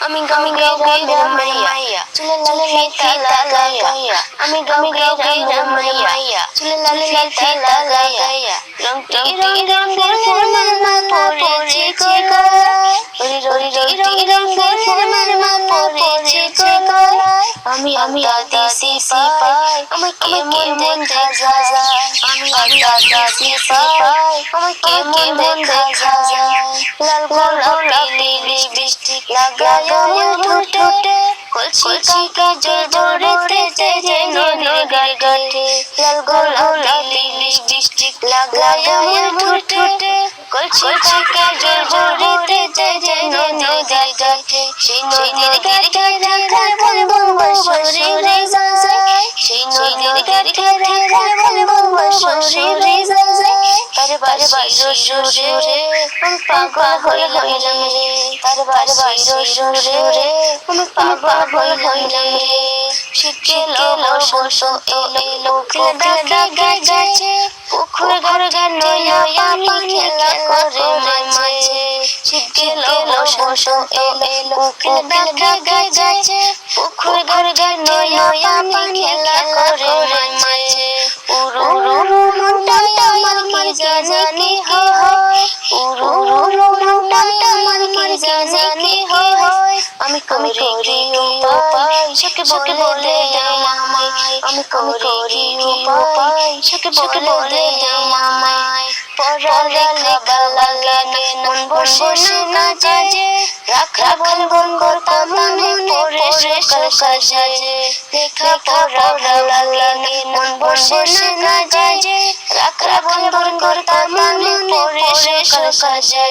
আমি গ্রামের মাইয়া চুলে লাল ফিতা লাগাইয়া আমি গ্রামের মাইয়া চুলে লাল ফিতা লাগাইয়া রংটি রঙের ফুলের মালা পরেছি গলায় রংটি রঙের মালা পরেছি গলায় আমি আদা দিছি পাই আমায় কেমন দেখা যায় আমি আদা দিছি পাই আমায় কেমন দেখা যায় লাল গোলাপ লিপস্টিক লাগায়া ঠোঁটে কলসি কাজল জড়িতে যেন নদীর ঘাটে লাল গোলাপ লিপস্টিক লাগায়া ঠোঁটে কলসি কাজল জড়িতে যেন নদীর ঘাটে সেই নদীর ঘাটে রাখার বলবো শরীরে যায় সেই নদীর ঘাটে রাখার বলবো শরীরে যায় তার বাসির সুরে আমি পাগল হইলাম রে তার বাসির সুরে আমি পাগল হইলাম রে শীত এলো বসন্ত এলো খেলা দেখা যাচ্ছে পুকুর ঘাটে নয়া পানি খেলা করে মাঝে শীত এলো বসন্ত এলো খেলা দেখা যাচ্ছে পুকুর ঘাটে নয়া পানি খেলা করে মাঝে উরু মনটা আমার কি জানি হয় উরু মনটা আমার কি জানি হয় আমি করি উপায় সকে বলে আমায় আমি করি উপায় সকে বলে আমায় পড়ালেখা লাগে মন বসে না যে রাখাল গন করতাম মনে পড়ে সকাল সাজে লেখা পড়া লাগে মন বসে না যে রাখাল গন করতাম মনে পড়ে সকাল সাজে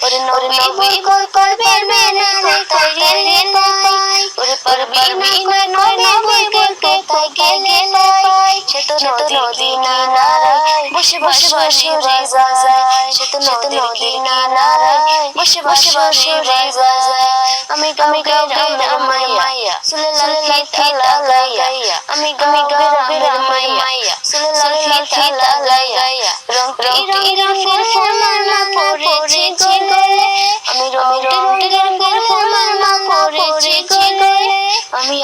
ওরে নবী কল করবে মেনা তাই গেলে নাই ওরে পারবি না নবী কল কোথায় গেলে নাই সে তো নদী নারায় বসে রে যায় সে তো নদী নারায় বসে রে যায় আমি গ্রামের মাইয়া চুলে লাল ফিতা লাগাইয়া আমি গ্রামের মাইয়া চুলে লাল ফিতা লাগাইয়া রংটি রঙের মালা পরেছি গলায় আমি রংটি রঙের মালা পরেছি গলায়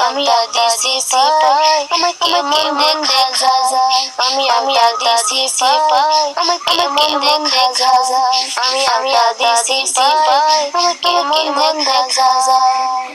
আমি আদা দিছি পাই আমায় কেমন দেখা যায় আমি আদা দিছি পাই আমায় কেমন দেখা যায় আমি আদা দিছি পাই আমায় কেমন দেখা যায়।